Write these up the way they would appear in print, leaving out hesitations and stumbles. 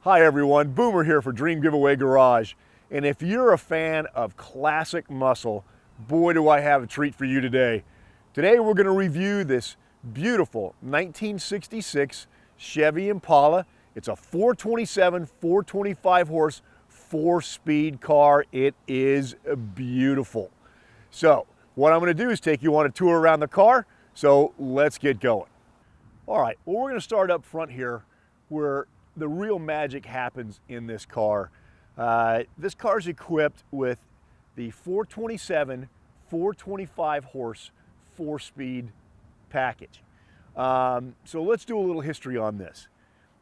Hi everyone, Boomer here for Dream Giveaway Garage. And if you're a fan of classic muscle, boy do I have a treat for you today. Today we're going to review this beautiful 1966 Chevy Impala. It's a 427, 425 horse, 4-speed car. It is beautiful. So what I'm going to do is take you on a tour around the car. So let's get going. All right, well, we're going to start up front here where the real magic happens in this car. This car is equipped with the 427, 425 horse, 4-speed package. So let's do a little history on this.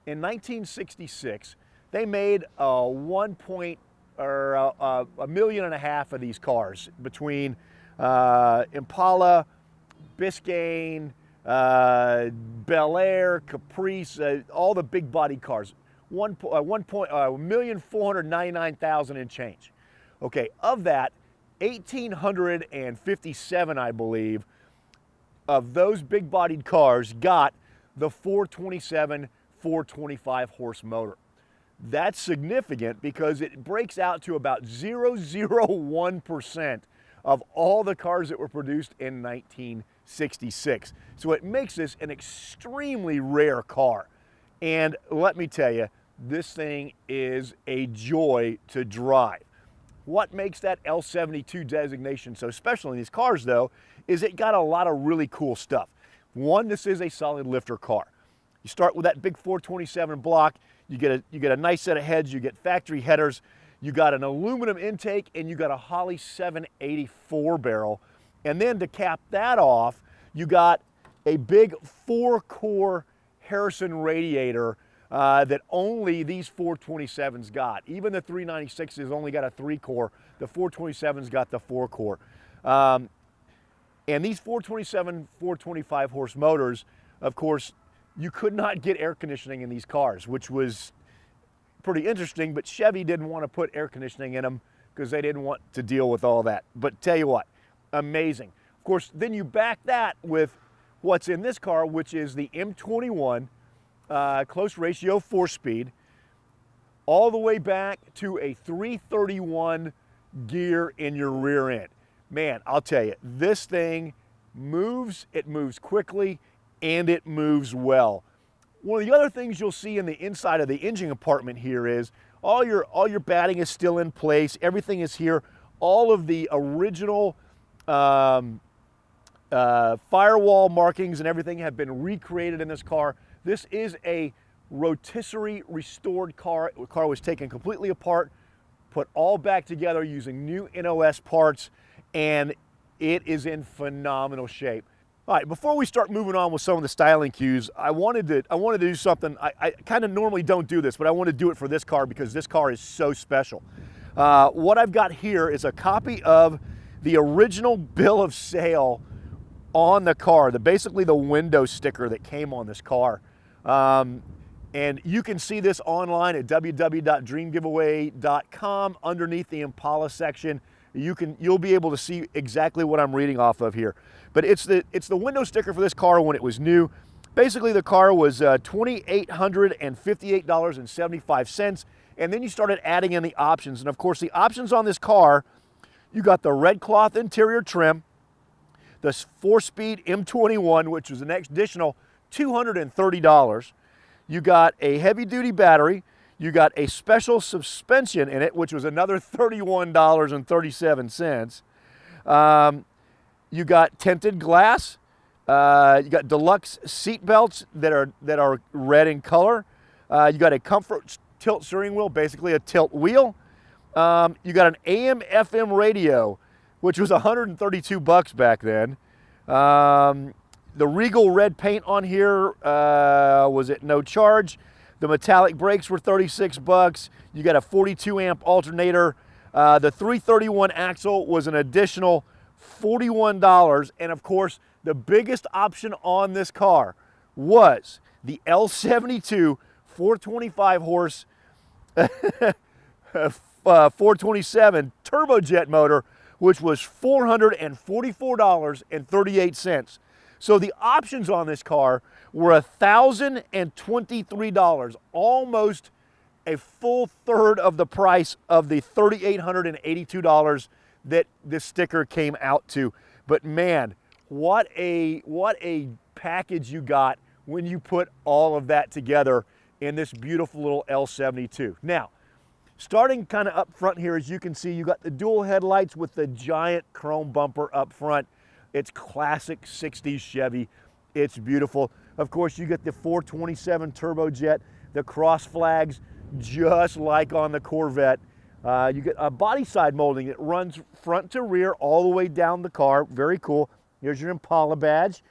In 1966, they made a 1.5 million of these cars between Impala, Biscayne, Bel Air, Caprice, all the big body cars. 1,499,000 and change. Okay, of that, 1,857, I believe, of those big bodied cars got the 427, 425 horse motor. That's significant because it breaks out to about 0.001% of all the cars that were produced in 1966. So it makes this an extremely rare car. And let me tell you, this thing is a joy to drive. What makes that L72 designation so special in these cars, though, is it got a lot of really cool stuff. One, this is a solid lifter car. You start with that big 427 block, you get a nice set of heads, you get factory headers, you got an aluminum intake, and you got a Holley 784 barrel. And then to cap that off, you got a big 4-core Harrison radiator that only these 427s got. Even the 396s only got a 3-core. The 427s got the 4-core. And these 427, 425 horse motors, of course, you could not get air conditioning in these cars, which was pretty interesting, but Chevy didn't want to put air conditioning in them because they didn't want to deal with all that. But tell you what, amazing. Of course, then you back that with what's in this car, which is the M21 close ratio 4-speed, all the way back to a 331 gear in your rear end. Man, I'll tell you, this thing moves, it moves quickly, and it moves well. One of the other things you'll see in the inside of the engine compartment here is all your batting is still in place. Everything is here. All of the original firewall markings and everything have been recreated in this car. This is a rotisserie restored car. The car was taken completely apart, put all back together using new NOS parts, and it is in phenomenal shape. All right, before we start moving on with some of the styling cues, I wanted to do something. I kind of normally don't do this, but I want to do it for this car because this car is so special. What I've got here is a copy of the original bill of sale on the car, basically the window sticker that came on this car. And you can see this online at www.dreamgiveaway.com underneath the Impala section. You'll be able to see exactly what I'm reading off of here. But it's the window sticker for this car when it was new. Basically, the car was $2,858.75, and then you started adding in the options. And of course, the options on this car, you got the red cloth interior trim, the 4-speed M21, which was an additional $230. You got a heavy-duty battery. You got a special suspension in it, which was another $31.37. You got tinted glass. You got deluxe seat belts that are red in color. You got a comfort tilt steering wheel, basically a tilt wheel. You got an AM/FM radio, which was $132 back then. The Regal red paint on here was at no charge. The metallic brakes were $36. You got a 42 amp alternator. The 331 axle was an additional $41. And of course, the biggest option on this car was the L72 425 horse 427 turbojet motor, which was $444.38. So the options on this car were $1,023, almost a full third of the price of the $3,882 that this sticker came out to. But man, what a package you got when you put all of that together in this beautiful little L72. Now, starting kind of up front here, as you can see, you got the dual headlights with the giant chrome bumper up front. It's classic 60s Chevy. It's beautiful. Of course, you get the 427 turbojet, the cross flags, just like on the Corvette. You get a body side molding that runs front to rear all the way down the car. Very cool. Here's your Impala badge.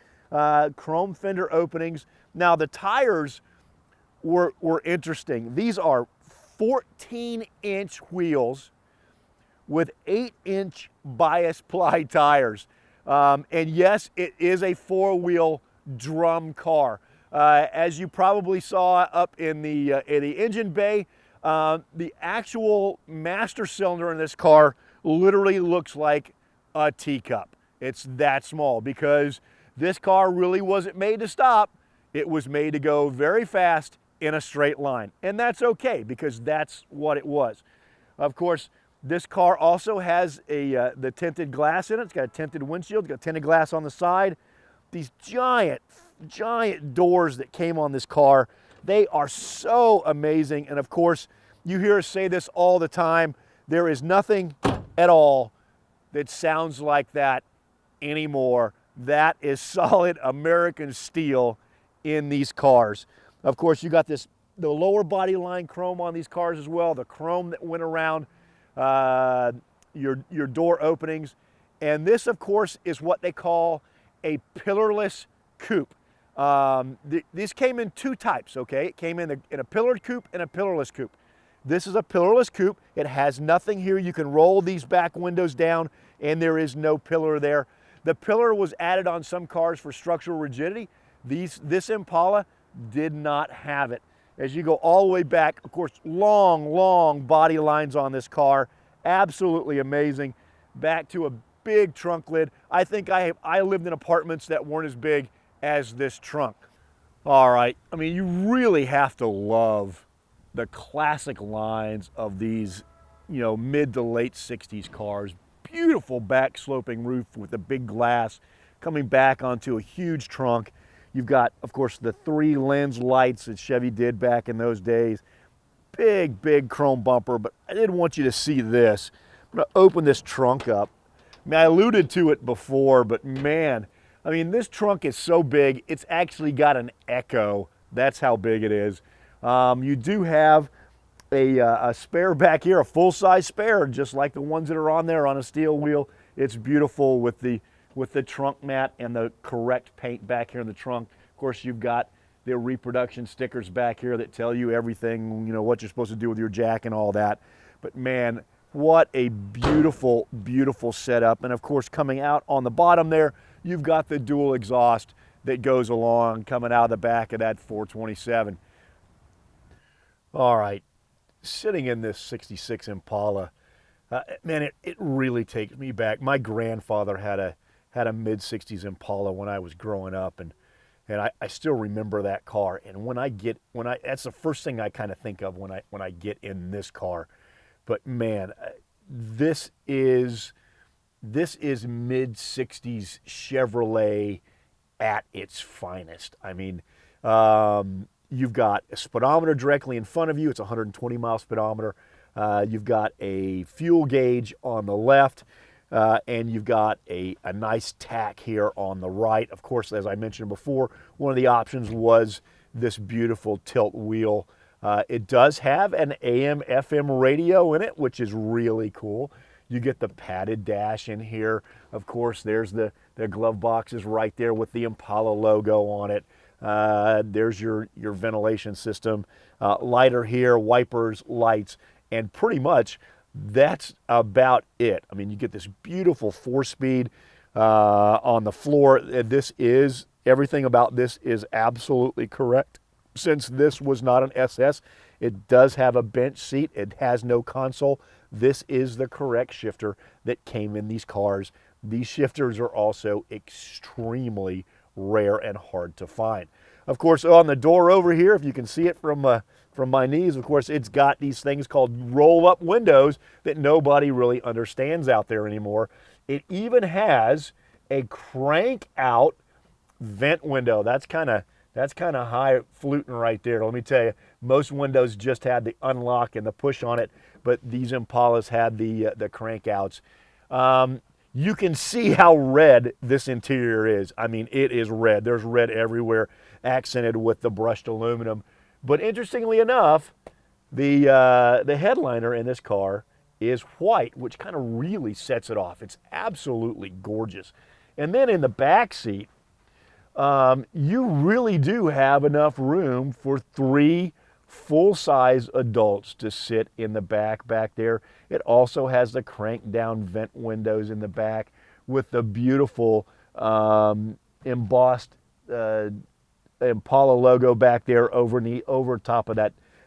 Chrome fender openings. Now, the tires were interesting. These are 14-inch wheels with 8-inch bias ply tires. And yes, it is a four-wheel drum car. As you probably saw up in the engine bay, the actual master cylinder in this car literally looks like a teacup. It's that small because this car really wasn't made to stop. It was made to go very fast in a straight line. And that's okay because that's what it was. Of course, this car also has the tinted glass in it. It's got a tinted windshield. It's got tinted glass on the side. These giant doors that came on this car, they are so amazing. And of course, you hear us say this all the time, there is nothing at all that sounds like that anymore. That is solid American steel in these cars. Of course, you got the lower body line chrome on these cars as well, the chrome that went around your door openings. And this, of course, is what they call a pillarless coupe. These came in two types, okay? It came in a pillared coupe and a pillarless coupe. This is a pillarless coupe. It has nothing here. You can roll these back windows down and there is no pillar there. The pillar was added on some cars for structural rigidity. This Impala did not have it. As you go all the way back, of course, long body lines on this car. Absolutely amazing. Back to a big trunk lid. I think I lived in apartments that weren't as big as this trunk. All right, I mean, you really have to love the classic lines of these, mid to late 60s cars. Beautiful back sloping roof with a big glass coming back onto a huge trunk. You've got, of course, the 3 lens lights that Chevy did back in those days. Big chrome bumper, but I didn't want you to see this. I'm gonna open this trunk up. I mean, I alluded to it before, but man, I mean, this trunk is so big, it's actually got an echo. That's how big it is. You do have a spare back here, a full-size spare, just like the ones that are on there on a steel wheel. It's beautiful with the trunk mat and the correct paint back here in the trunk. Of course, you've got the reproduction stickers back here that tell you everything, what you're supposed to do with your jack and all that. But man, what a beautiful setup. And of course, coming out on the bottom there, you've got the dual exhaust that goes along coming out of the back of that 427. All right, sitting in this 66 Impala, man, it really takes me back. My grandfather had a mid-60s Impala when I was growing up, and I still remember that car. And that's the first thing I kind of think of when I get in this car. But man, this is mid-60s Chevrolet at its finest. I mean, you've got a speedometer directly in front of you. It's a 120-mile speedometer. You've got a fuel gauge on the left, and you've got a nice tack here on the right. Of course, as I mentioned before, one of the options was this beautiful tilt wheel. It does have an AM/FM radio in it, which is really cool. You get the padded dash in here. Of course, there's the glove boxes right there with the Impala logo on it. There's your ventilation system. Lighter here, wipers, lights, and pretty much that's about it. I mean, you get this beautiful 4-speed on the floor. Everything about this is absolutely correct. Since this was not an SS, it does have a bench seat. It has no console. This is the correct shifter that came in these cars. These shifters are also extremely rare and hard to find. Of course, on the door over here, if you can see it from from my knees. Of course, it's got these things called roll-up windows that nobody really understands out there anymore. It even has a crank-out vent window. That's kind of highfalutin right there. Let me tell you, most windows just had the unlock and the push on it, but these Impalas had the crank-outs. You can see how red this interior is. I mean, it is red. There's red everywhere, accented with the brushed aluminum. But interestingly enough, the headliner in this car is white, which kind of really sets it off. It's absolutely gorgeous. And then in the back seat, you really do have enough room for 3 full-size adults to sit in the back there. It also has the crank-down vent windows in the back with the beautiful embossed Impala logo back there over top of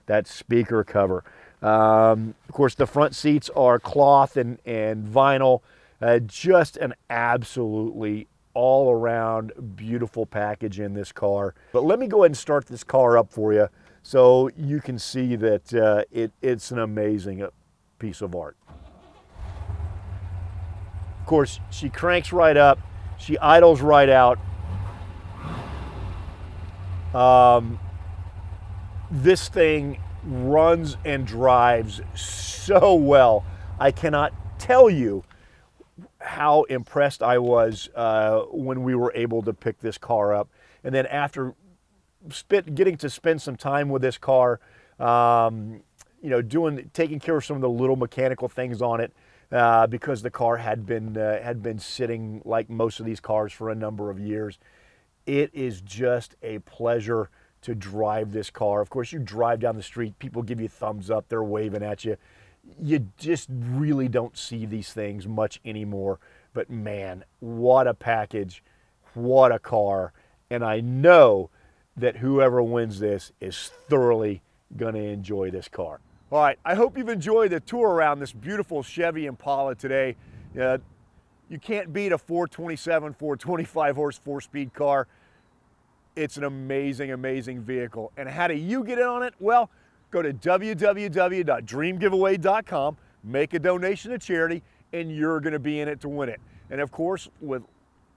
that speaker cover. Of course, the front seats are cloth and vinyl. Just an absolutely all-around beautiful package in this car. But let me go ahead and start this car up for you so you can see that it's an amazing piece of art. Of course, she cranks right up. She idles right out. This thing runs and drives so well. I cannot tell you how impressed I was when we were able to pick this car up. And then after getting to spend some time with this car, you know, taking care of some of the little mechanical things on it, because the car had been sitting like most of these cars for a number of years. It is just a pleasure to drive this car. Of course, you drive down the street, people give you thumbs up, they're waving at you. You just really don't see these things much anymore. But man, what a package, what a car. And I know that whoever wins this is thoroughly gonna enjoy this car. All right, I hope you've enjoyed the tour around this beautiful Chevy Impala today. You can't beat a 427, 425 horse, 4-speed car. It's an amazing, amazing vehicle. And how do you get in on it? Well, go to www.dreamgiveaway.com, make a donation to charity, and you're gonna be in it to win it. And of course,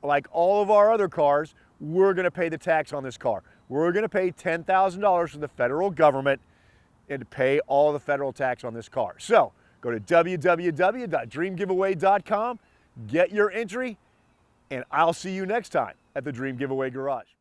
like all of our other cars, we're gonna pay the tax on this car. We're gonna pay $10,000 to the federal government and to pay all the federal tax on this car. So go to www.dreamgiveaway.com, get your entry, and I'll see you next time at the Dream Giveaway Garage.